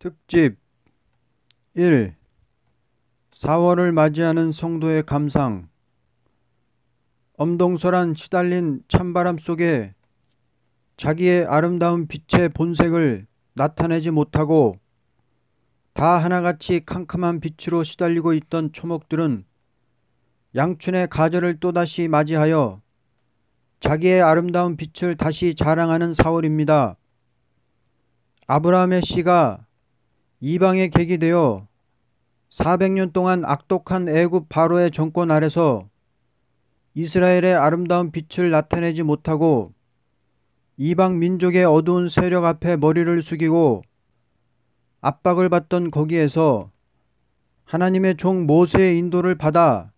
특집 1. 4월을 맞이하는 성도의 감상. 엄동설한 시달린 찬바람 속에 자기의 아름다운 빛의 본색을 나타내지 못하고 다 하나같이 캄캄한 빛으로 시달리고 있던 초목들은 양춘의 가절을 또다시 맞이하여 자기의 아름다운 빛을 다시 자랑하는 4월입니다. 아브라함의 씨가 이방의 객이 되어 400년 동안 악독한 애굽 바로의 정권 아래서 이스라엘의 아름다운 빛을 나타내지 못하고 이방 민족의 어두운 세력 앞에 머리를 숙이고 압박을 받던 거기에서 하나님의 종 모세의 인도를 받아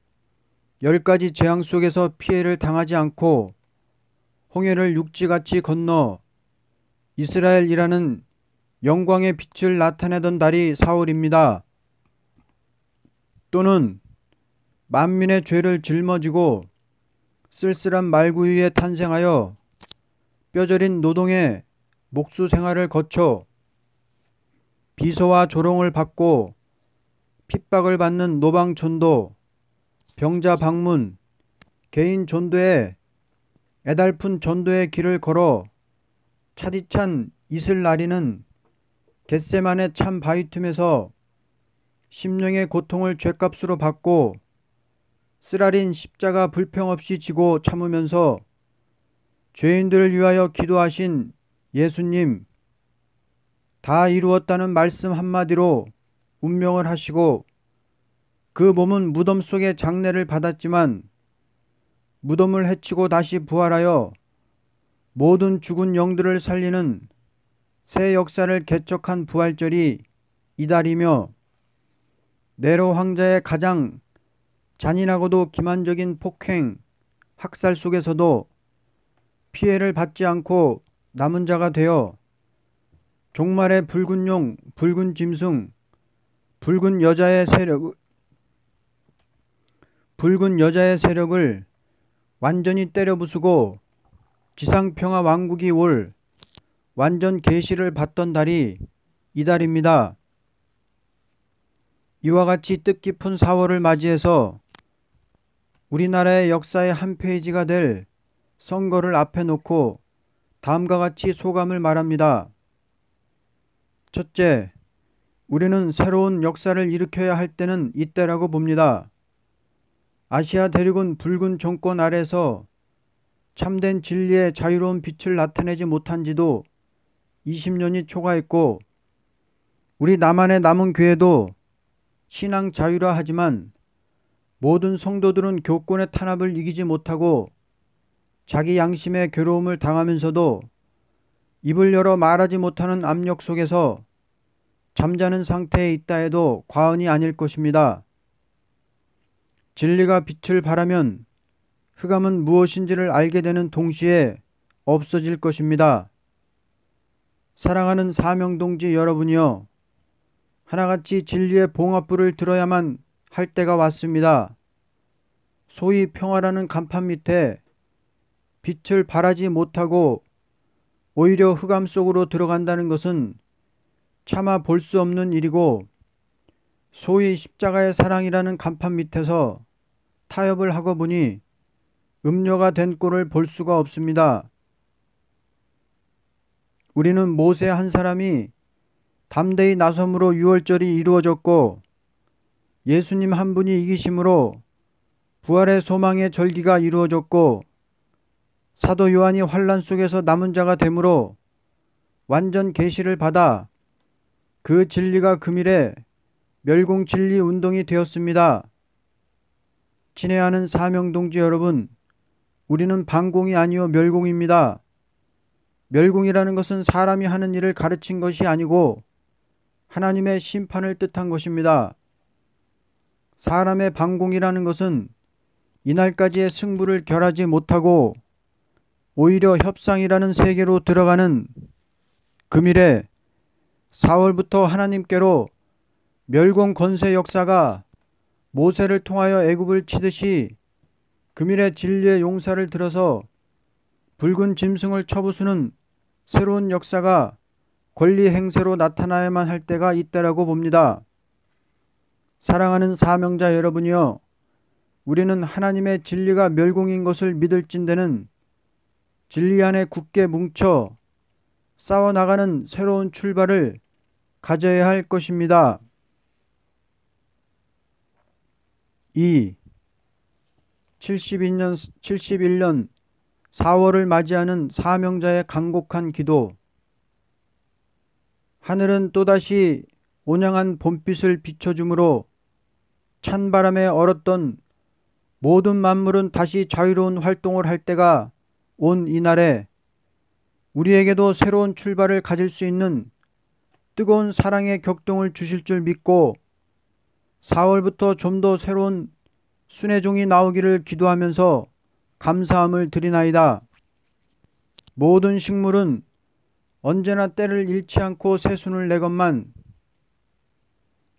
10가지 재앙 속에서 피해를 당하지 않고 홍해를 육지같이 건너 이스라엘이라는 영광의 빛을 나타내던 달이 4월입니다. 또는 만민의 죄를 짊어지고 쓸쓸한 말구유에 탄생하여 뼈저린 노동의 목수 생활을 거쳐 비소와 조롱을 받고 핍박을 받는 노방전도, 병자 방문, 개인 전도에 애달픈 전도의 길을 걸어 차디찬 이슬나리는 겟세만의 참 바위 틈에서 심령의 고통을 죗값으로 받고 쓰라린 십자가 불평 없이 지고 참으면서 죄인들을 위하여 기도하신 예수님, 다 이루었다는 말씀 한마디로 운명을 하시고 그 몸은 무덤 속에 장례를 받았지만 무덤을 해치고 다시 부활하여 모든 죽은 영들을 살리는 새 역사를 개척한 부활절이 이달이며 네로 황자의 가장 잔인하고도 기만적인 폭행, 학살 속에서도 피해를 받지 않고 남은 자가 되어 종말의 붉은 용, 붉은 짐승, 붉은 여자의 세력을 완전히 때려 부수고 지상평화 왕국이 올 완전 계시를 받던 달이 이달입니다. 이와 같이 뜻깊은 4월을 맞이해서 우리나라의 역사의 한 페이지가 될 선거를 앞에 놓고 다음과 같이 소감을 말합니다. 첫째, 우리는 새로운 역사를 일으켜야 할 때는 이때라고 봅니다. 아시아 대륙은 붉은 정권 아래서 참된 진리의 자유로운 빛을 나타내지 못한 지도 20년이 초과했고 우리 남한의 남은 교회도 신앙 자유라 하지만 모든 성도들은 교권의 탄압을 이기지 못하고 자기 양심의 괴로움을 당하면서도 입을 열어 말하지 못하는 압력 속에서 잠자는 상태에 있다 해도 과언이 아닐 것입니다. 진리가 빛을 발하면 흑암은 무엇인지를 알게 되는 동시에 없어질 것입니다. 사랑하는 사명동지 여러분이여, 하나같이 진리의 봉합부를 들어야만 할 때가 왔습니다. 소위 평화라는 간판 밑에 빛을 발하지 못하고 오히려 흑암 속으로 들어간다는 것은 차마 볼 수 없는 일이고 소위 십자가의 사랑이라는 간판 밑에서 타협을 하고 보니 음료가 된 꼴을 볼 수가 없습니다. 우리는 모세 한 사람이 담대히 나섬으로 유월절이 이루어졌고 예수님 한 분이 이기심으로 부활의 소망의 절기가 이루어졌고 사도 요한이 환난 속에서 남은 자가 되므로 완전 계시를 받아 그 진리가 금일에 멸공진리 운동이 되었습니다. 친애하는 사명동지 여러분, 우리는 반공이 아니요 멸공입니다. 멸공이라는 것은 사람이 하는 일을 가르친 것이 아니고 하나님의 심판을 뜻한 것입니다. 사람의 반공이라는 것은 이날까지의 승부를 결하지 못하고 오히려 협상이라는 세계로 들어가는 금일에 4월부터 하나님께로 멸공 권세 역사가 모세를 통하여 애굽을 치듯이 금일에 진리의 용사를 들어서 붉은 짐승을 쳐부수는 새로운 역사가 권리 행세로 나타나야만 할 때가 있다라고 봅니다. 사랑하는 사명자 여러분이여, 우리는 하나님의 진리가 멸공인 것을 믿을진대는 진리 안에 굳게 뭉쳐 싸워나가는 새로운 출발을 가져야 할 것입니다. 2. 71년 4월을 맞이하는 사명자의 간곡한 기도. 하늘은 또다시 온양한 봄빛을 비춰주므로 찬바람에 얼었던 모든 만물은 다시 자유로운 활동을 할 때가 온 이날에 우리에게도 새로운 출발을 가질 수 있는 뜨거운 사랑의 격동을 주실 줄 믿고 4월부터 좀 더 새로운 순회종이 나오기를 기도하면서 감사함을 드리나이다. 모든 식물은 언제나 때를 잃지 않고 새순을 내건만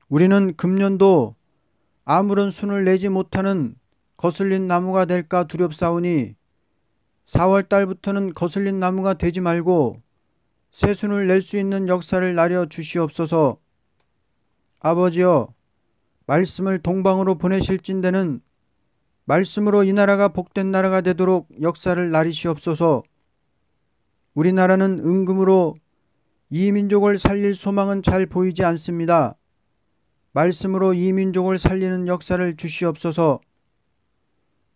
우리는 금년도 아무런 순을 내지 못하는 거슬린 나무가 될까 두렵사오니 4월 달부터는 거슬린 나무가 되지 말고 새순을 낼 수 있는 역사를 나려 주시옵소서. 아버지여, 말씀을 동방으로 보내실진대는 말씀으로 이 나라가 복된 나라가 되도록 역사를 나리시옵소서. 우리나라는 은금으로 이 민족을 살릴 소망은 잘 보이지 않습니다. 말씀으로 이 민족을 살리는 역사를 주시옵소서.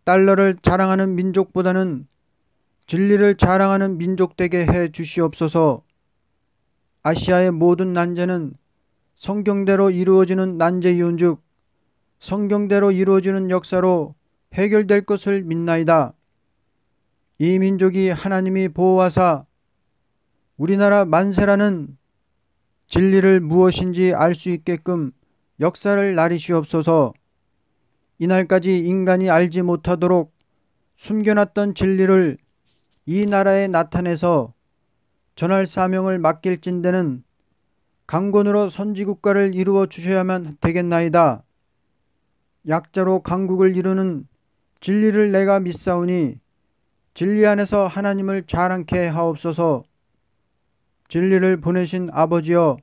달러를 자랑하는 민족보다는 진리를 자랑하는 민족 되게 해 주시옵소서. 아시아의 모든 난제는 성경대로 이루어지는 난제이온즉 성경대로 이루어지는 역사로 해결될 것을 믿나이다. 이 민족이 하나님이 보호하사 우리나라 만세라는 진리를 무엇인지 알 수 있게끔 역사를 나리시옵소서. 이날까지 인간이 알지 못하도록 숨겨놨던 진리를 이 나라에 나타내서 전할 사명을 맡길진대는 강권으로 선지국가를 이루어 주셔야만 되겠나이다. 약자로 강국을 이루는 진리를 내가 믿사오니 진리 안에서 하나님을 자랑케 하옵소서. 진리를 보내신 아버지여,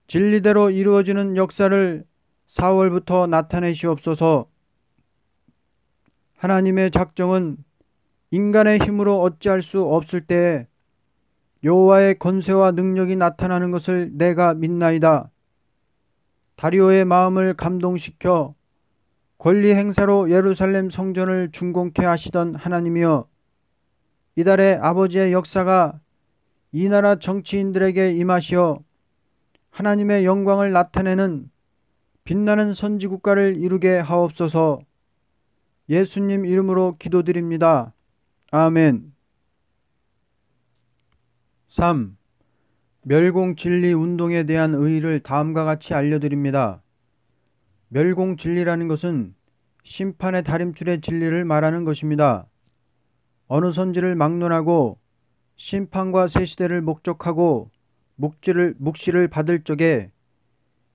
진리대로 이루어지는 역사를 4월부터 나타내시옵소서. 하나님의 작정은 인간의 힘으로 어찌할 수 없을 때에 여호와의 권세와 능력이 나타나는 것을 내가 믿나이다. 다리오의 마음을 감동시켜 권리 행사로 예루살렘 성전을 준공케 하시던 하나님이여, 이달의 아버지의 역사가 이 나라 정치인들에게 임하시어 하나님의 영광을 나타내는 빛나는 선지국가를 이루게 하옵소서. 예수님 이름으로 기도드립니다. 아멘. 3. 멸공진리 운동에 대한 의의를 다음과 같이 알려드립니다. 멸공진리라는 것은 심판의 다림줄의 진리를 말하는 것입니다. 어느 선지를 막론하고 심판과 새시대를 목적하고 묵시를 받을 적에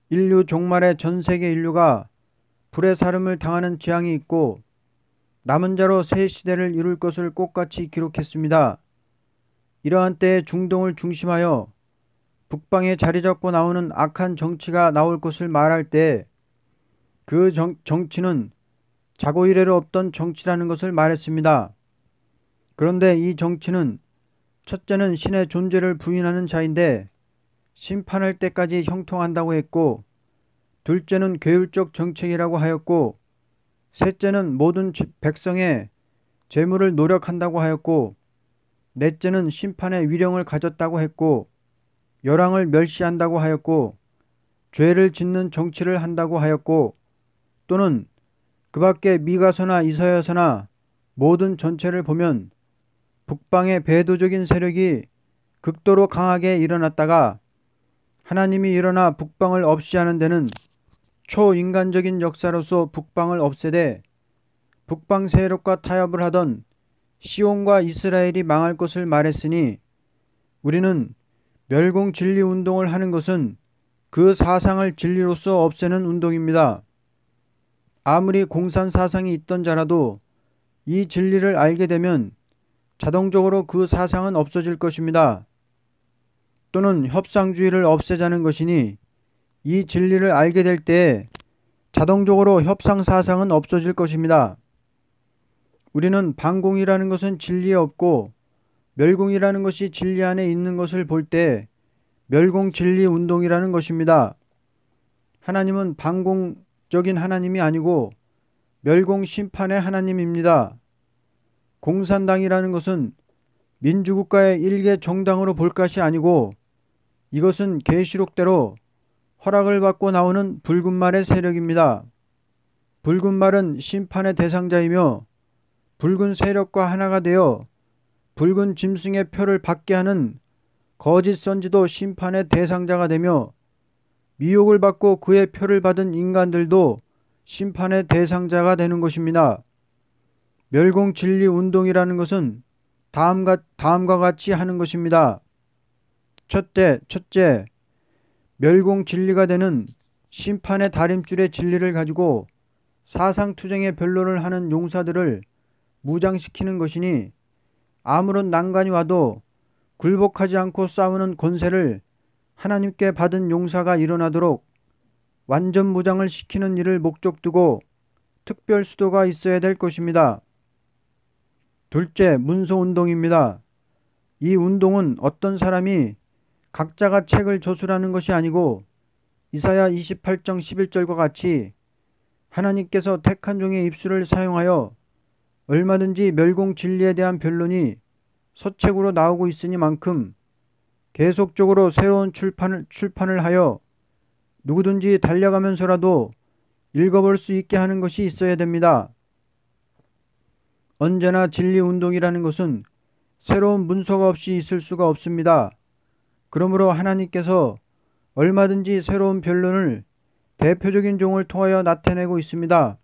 인류 종말의 전세계 인류가 불의 사름을 당하는 재앙이 있고 남은 자로 새 시대를 이룰 것을 똑같이 기록했습니다. 이러한 때에 중동을 중심하여 북방에 자리잡고 나오는 악한 정치가 나올 것을 말할 때 그 정치는 자고 이래로 없던 정치라는 것을 말했습니다. 그런데 이 정치는 첫째는 신의 존재를 부인하는 자인데 심판할 때까지 형통한다고 했고, 둘째는 계율적 정책이라고 하였고, 셋째는 모든 백성의 재물을 노력한다고 하였고, 넷째는 심판의 위령을 가졌다고 했고, 열왕을 멸시한다고 하였고, 죄를 짓는 정치를 한다고 하였고, 또는 그 밖에 미가서나 이사야서나 모든 전체를 보면 북방의 배도적인 세력이 극도로 강하게 일어났다가 하나님이 일어나 북방을 없이하는 데는 초인간적인 역사로서 북방을 없애되 북방 세력과 타협을 하던 시온과 이스라엘이 망할 것을 말했으니, 우리는 멸공 진리 운동을 하는 것은 그 사상을 진리로서 없애는 운동입니다. 아무리 공산 사상이 있던 자라도 이 진리를 알게 되면 자동적으로 그 사상은 없어질 것입니다. 또는 협상주의를 없애자는 것이니 이 진리를 알게 될 때에 자동적으로 협상 사상은 없어질 것입니다. 우리는 반공이라는 것은 진리에 없고 멸공이라는 것이 진리 안에 있는 것을 볼 때 멸공진리 운동이라는 것입니다. 하나님은 반공적인 하나님이 아니고 멸공심판의 하나님입니다. 공산당이라는 것은 민주국가의 일개 정당으로 볼 것이 아니고 이것은 계시록대로 허락을 받고 나오는 붉은 말의 세력입니다. 붉은 말은 심판의 대상자이며 붉은 세력과 하나가 되어 붉은 짐승의 표를 받게 하는 거짓 선지도 심판의 대상자가 되며 미혹을 받고 그의 표를 받은 인간들도 심판의 대상자가 되는 것입니다. 멸공진리 운동이라는 것은 다음과 같이 하는 것입니다. 첫째, 멸공진리가 되는 심판의 다림줄의 진리를 가지고 사상투쟁의 변론을 하는 용사들을 무장시키는 것이니 아무런 난관이 와도 굴복하지 않고 싸우는 권세를 하나님께 받은 용사가 일어나도록 완전 무장을 시키는 일을 목적 두고 특별 수도가 있어야 될 것입니다. 둘째, 문서운동입니다. 이 운동은 어떤 사람이 각자가 책을 저술하는 것이 아니고 이사야 28장 11절과 같이 하나님께서 택한 종의 입술을 사용하여 얼마든지 멸공 진리에 대한 변론이 서책으로 나오고 있으니만큼 계속적으로 새로운 출판을 하여 누구든지 달려가면서라도 읽어볼 수 있게 하는 것이 있어야 됩니다. 언제나 진리운동이라는 것은 새로운 문서가 없이 있을 수가 없습니다. 그러므로 하나님께서 얼마든지 새로운 변론을 대표적인 종을 통하여 나타내고 있습니다.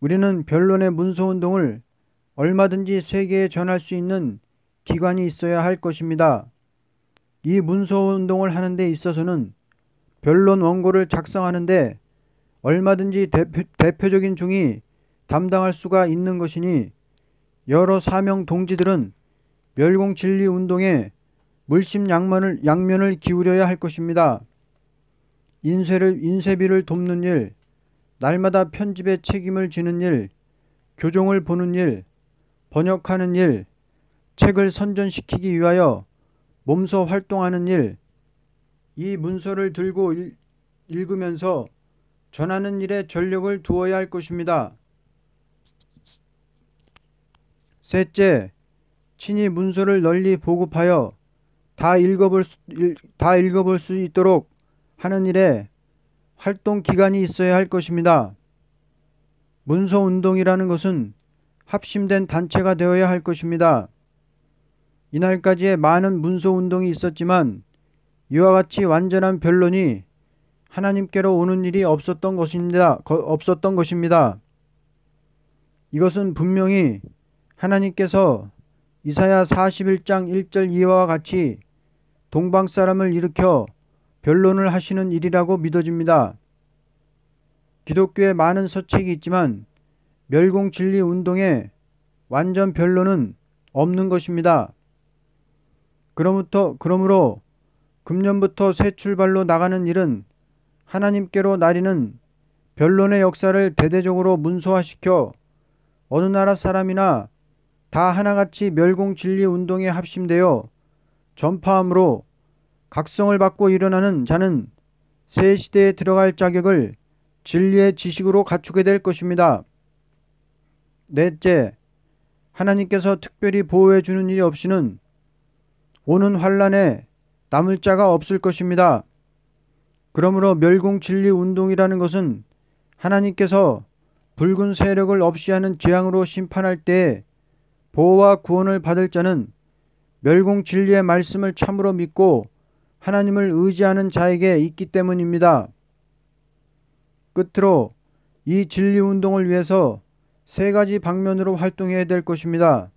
우리는 변론의 문서운동을 얼마든지 세계에 전할 수 있는 기관이 있어야 할 것입니다. 이 문서운동을 하는 데 있어서는 변론 원고를 작성하는데 얼마든지 대표적인 종이 담당할 수가 있는 것이니 여러 사명 동지들은 멸공진리 운동에 물심양면을 기울여야 할 것입니다. 인쇄비를 돕는 일, 날마다 편집에 책임을 지는 일, 교종을 보는 일, 번역하는 일, 책을 선전시키기 위하여 몸소 활동하는 일, 이 문서를 들고 읽으면서 전하는 일에 전력을 두어야 할 것입니다. 셋째, 친히 문서를 널리 보급하여 다 읽어볼 수 있도록 하는 일에 활동 기간이 있어야 할 것입니다. 문서운동이라는 것은 합심된 단체가 되어야 할 것입니다. 이날까지의 많은 문서운동이 있었지만 이와 같이 완전한 변론이 하나님께로 오는 일이 없었던 것입니다. 이것은 분명히 하나님께서 이사야 41장 1절 이하와 같이 동방 사람을 일으켜 변론을 하시는 일이라고 믿어집니다. 기독교에 많은 서책이 있지만 멸공진리 운동의 완전 변론은 없는 것입니다. 그러므로 금년부터 새 출발로 나가는 일은 하나님께로 나리는 변론의 역사를 대대적으로 문서화시켜 어느 나라 사람이나 다 하나같이 멸공진리 운동에 합심되어 전파함으로 각성을 받고 일어나는 자는 새 시대에 들어갈 자격을 진리의 지식으로 갖추게 될 것입니다. 넷째, 하나님께서 특별히 보호해 주는 일이 없이는 오는 환란에 남을 자가 없을 것입니다. 그러므로 멸공진리 운동이라는 것은 하나님께서 붉은 세력을 없이 하는 재앙으로 심판할 때에 보호와 구원을 받을 자는 멸공진리의 말씀을 참으로 믿고 하나님을 의지하는 자에게 있기 때문입니다. 끝으로 이 진리운동을 위해서 세 가지 방면으로 활동해야 될 것입니다.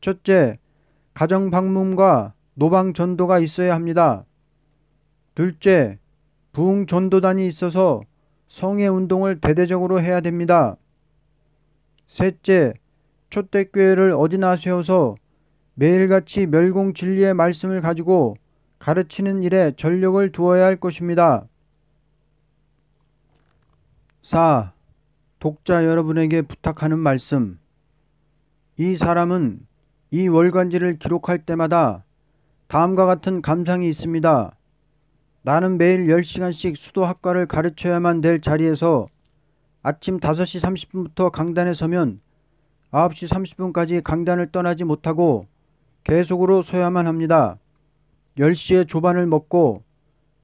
첫째, 가정방문과 노방전도가 있어야 합니다. 둘째, 부흥전도단이 있어서 성회운동을 대대적으로 해야 됩니다. 셋째, 초대교회를 어디나 세워서 매일같이 멸공진리의 말씀을 가지고 가르치는 일에 전력을 두어야 할 것입니다. 4. 독자 여러분에게 부탁하는 말씀. 이 사람은 이 월간지를 기록할 때마다 다음과 같은 감상이 있습니다. 나는 매일 10시간씩 수도학과를 가르쳐야만 될 자리에서 아침 5시 30분부터 강단에 서면 9시 30분까지 강단을 떠나지 못하고 계속으로 서야만 합니다. 10시에 조반을 먹고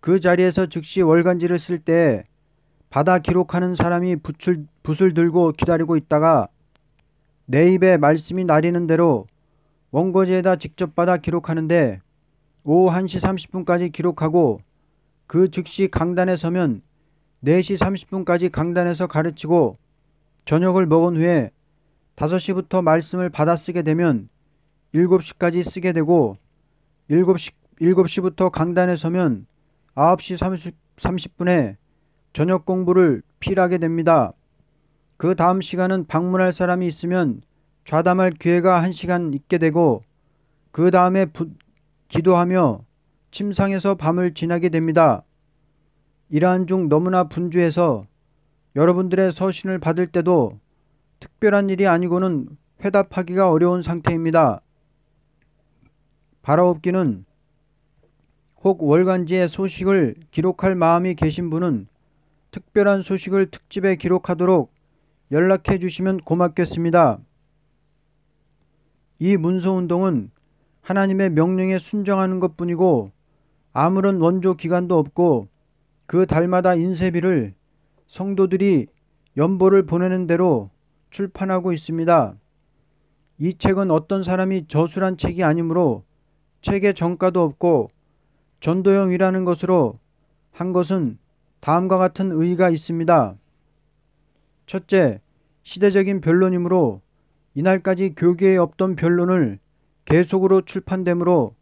그 자리에서 즉시 월간지를 쓸 때 받아 기록하는 사람이 붓을 들고 기다리고 있다가 내 입에 말씀이 나리는 대로 원고지에다 직접 받아 기록하는데 오후 1시 30분까지 기록하고 그 즉시 강단에 서면 4시 30분까지 강단에서 가르치고 저녁을 먹은 후에 5시부터 말씀을 받아 쓰게 되면 7시까지 쓰게 되고 7시부터 강단에 서면 9시 30분에 저녁 공부를 필하게 됩니다. 그 다음 시간은 방문할 사람이 있으면 좌담할 기회가 1시간 있게 되고 그 다음에 기도하며 침상에서 밤을 지나게 됩니다. 이러한 중 너무나 분주해서 여러분들의 서신을 받을 때도 특별한 일이 아니고는 회답하기가 어려운 상태입니다. 바라옵기는 혹 월간지에 소식을 기록할 마음이 계신 분은 특별한 소식을 특집에 기록하도록 연락해 주시면 고맙겠습니다. 이 문서운동은 하나님의 명령에 순종하는 것뿐이고 아무런 원조 기간도 없고 그 달마다 인쇄비를 성도들이 연보를 보내는 대로 출판하고 있습니다. 이 책은 어떤 사람이 저술한 책이 아니므로 책에 정가도 없고 전도용이라는 것으로 한 것은 다음과 같은 의의가 있습니다. 첫째, 시대적인 변론이므로 이날까지 교계에 없던 변론을 계속으로 출판되므로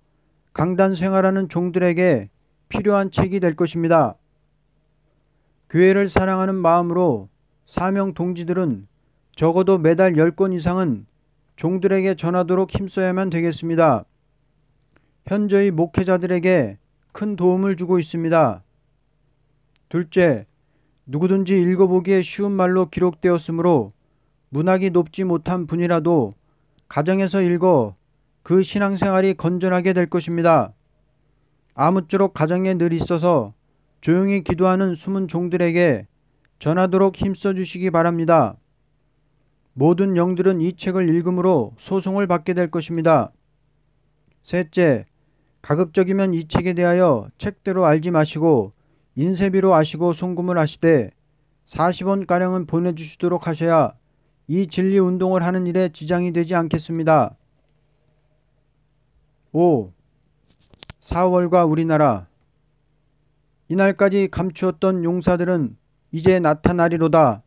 강단 생활하는 종들에게 필요한 책이 될 것입니다. 교회를 사랑하는 마음으로 사명 동지들은 적어도 매달 10권 이상은 종들에게 전하도록 힘써야만 되겠습니다. 현저히 목회자들에게 큰 도움을 주고 있습니다. 둘째, 누구든지 읽어보기에 쉬운 말로 기록되었으므로 문학이 높지 못한 분이라도 가정에서 읽어 그 신앙생활이 건전하게 될 것입니다. 아무쪼록 가정에 늘 있어서 조용히 기도하는 숨은 종들에게 전하도록 힘써 주시기 바랍니다. 모든 영들은 이 책을 읽음으로 소송을 받게 될 것입니다. 셋째, 가급적이면 이 책에 대하여 책대로 알지 마시고 인쇄비로 아시고 송금을 하시되 40원가량은 보내주시도록 하셔야 이 진리운동을 하는 일에 지장이 되지 않겠습니다. 5. 4월과 우리나라. 이날까지 감추었던 용사들은 이제 나타나리로다.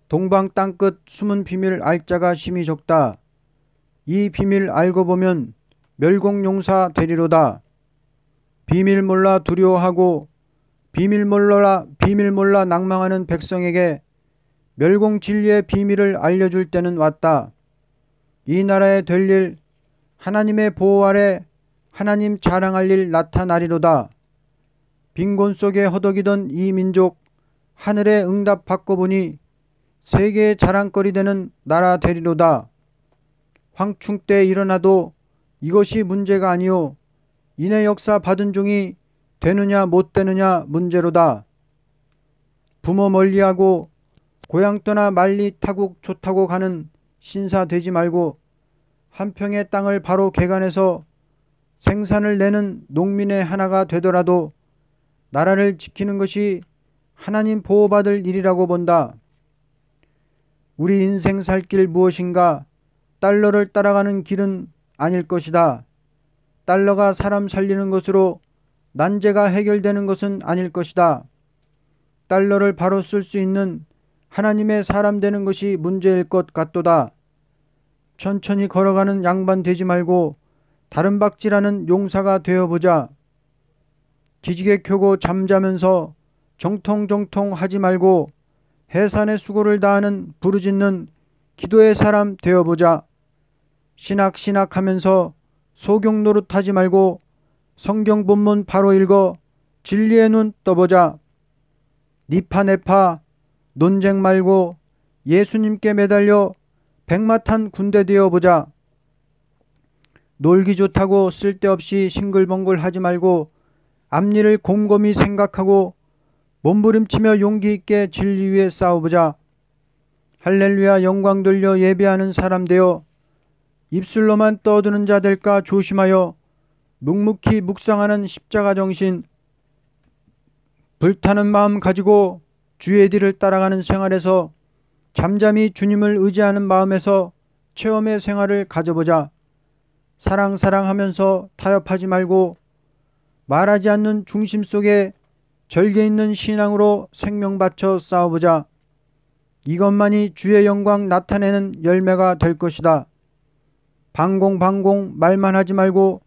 동방 땅끝 숨은 비밀 알 자가 심히 적다. 이 비밀 알고 보면 멸공용사 되리로다. 비밀 몰라 두려워하고 비밀 몰라 낭망하는 백성에게 멸공 진리의 비밀을 알려줄 때는 왔다. 이 나라에 될 일, 하나님의 보호 아래 하나님 자랑할 일 나타나리로다. 빈곤 속에 허덕이던 이 민족, 하늘의 응답 받고 보니 세계의 자랑거리 되는 나라 되리로다. 황충 때 일어나도 이것이 문제가 아니오. 이내 역사 받은 종이 되느냐 못 되느냐 문제로다. 부모 멀리하고 고향 떠나 말리 타국 좋다고 가는 신사 되지 말고 한 평의 땅을 바로 개간해서 생산을 내는 농민의 하나가 되더라도 나라를 지키는 것이 하나님 보호받을 일이라고 본다. 우리 인생 살 길 무엇인가? 달러를 따라가는 길은 아닐 것이다. 달러가 사람 살리는 것으로 난제가 해결되는 것은 아닐 것이다. 달러를 바로 쓸 수 있는 하나님의 사람 되는 것이 문제일 것 같도다. 천천히 걸어가는 양반 되지 말고 다른 박질하는 용사가 되어보자. 기지개 켜고 잠자면서 정통정통 하지 말고 해산의 수고를 다하는 부르짖는 기도의 사람 되어보자. 신학하면서 소경 노릇하지 말고 성경 본문 바로 읽어 진리의 눈 떠보자. 니파 네파 논쟁 말고 예수님께 매달려 백마탄 군대 되어보자. 놀기 좋다고 쓸데없이 싱글벙글 하지 말고 앞일을 곰곰이 생각하고 몸부림치며 용기 있게 진리 위에 싸워보자. 할렐루야 영광 돌려 예배하는 사람 되어 입술로만 떠드는 자 될까 조심하여 묵묵히 묵상하는 십자가 정신, 불타는 마음 가지고 주의 뒤를 따라가는 생활에서 잠잠히 주님을 의지하는 마음에서 체험의 생활을 가져보자. 사랑하면서 타협하지 말고 말하지 않는 중심 속에 절개 있는 신앙으로 생명 바쳐 싸워보자. 이것만이 주의 영광 나타내는 열매가 될 것이다. 방공 말만 하지 말고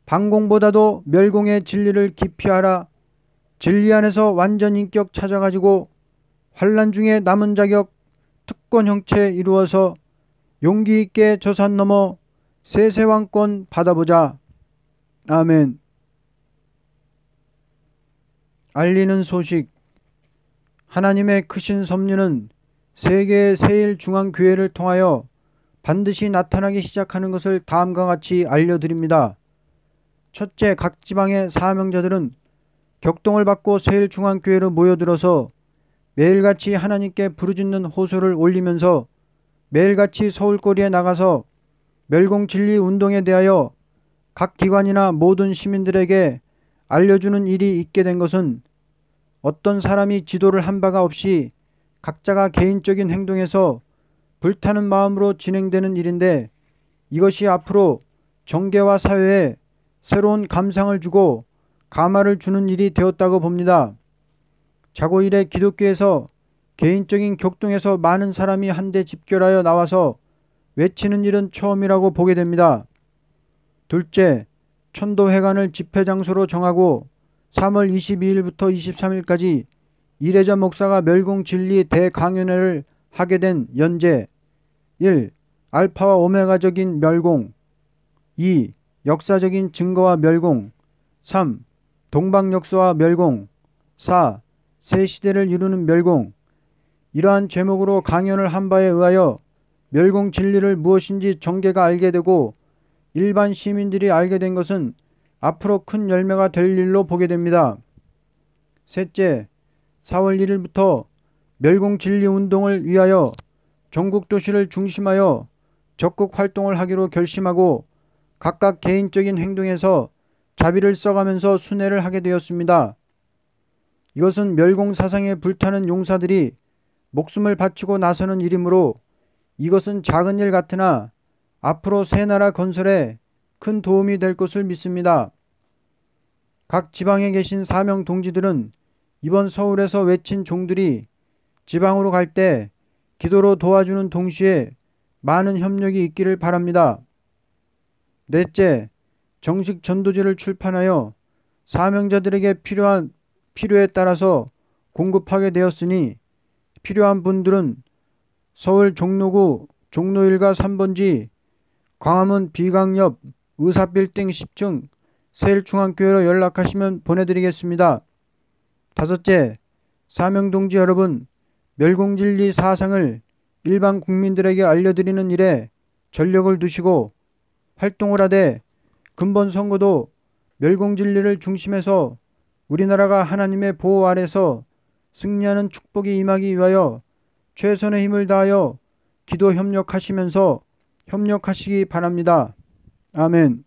방공보다도 멸공의 진리를 깊이 알아 진리 안에서 완전 인격 찾아가지고 환난 중에 남은 자격 특권 형체 이루어서 용기 있게 저 산 넘어 세세왕권 받아보자. 아멘. 알리는 소식. 하나님의 크신 섭리는 세계의 세일중앙교회를 통하여 반드시 나타나기 시작하는 것을 다음과 같이 알려드립니다. 첫째, 각 지방의 사명자들은 격동을 받고 세일중앙교회로 모여들어서 매일같이 하나님께 부르짖는 호소를 올리면서 매일같이 서울거리에 나가서 멸공진리 운동에 대하여 각 기관이나 모든 시민들에게 알려주는 일이 있게 된 것은 어떤 사람이 지도를 한 바가 없이 각자가 개인적인 행동에서 불타는 마음으로 진행되는 일인데 이것이 앞으로 정계와 사회에 새로운 감상을 주고 감화를 주는 일이 되었다고 봅니다. 자고 이래 기독교에서 개인적인 격동에서 많은 사람이 한데 집결하여 나와서 외치는 일은 처음이라고 보게 됩니다. 둘째, 천도회관을 집회 장소로 정하고 3월 22일부터 23일까지 이래자 목사가 멸공진리 대강연회를 하게 된 연재. 1. 알파와 오메가적인 멸공. 2. 역사적인 증거와 멸공. 3. 동방역사와 멸공. 4. 새 시대를 이루는 멸공. 이러한 제목으로 강연을 한 바에 의하여 멸공 진리를 무엇인지 정계가 알게 되고 일반 시민들이 알게 된 것은 앞으로 큰 열매가 될 일로 보게 됩니다. 셋째, 4월 1일부터 멸공 진리 운동을 위하여 전국 도시를 중심하여 적극 활동을 하기로 결심하고 각각 개인적인 행동에서 자비를 써가면서 순회를 하게 되었습니다. 이것은 멸공 사상에 불타는 용사들이 목숨을 바치고 나서는 일이므로 이것은 작은 일 같으나 앞으로 새 나라 건설에 큰 도움이 될 것을 믿습니다. 각 지방에 계신 사명 동지들은 이번 서울에서 외친 종들이 지방으로 갈 때 기도로 도와주는 동시에 많은 협력이 있기를 바랍니다. 넷째, 정식 전도지를 출판하여 사명자들에게 필요에 따라서 공급하게 되었으니 필요한 분들은 서울 종로구 종로 1가 3번지 광화문 비강역 의사빌딩 10층 세일중앙교회로 연락하시면 보내드리겠습니다. 다섯째, 사명동지 여러분, 멸공진리 사상을 일반 국민들에게 알려드리는 일에 전력을 두시고 활동을 하되 근본 선거도 멸공진리를 중심해서 우리나라가 하나님의 보호 아래서 승리하는 축복이 임하기 위하여 최선의 힘을 다하여 기도 협력하시면서 협력하시기 바랍니다. 아멘.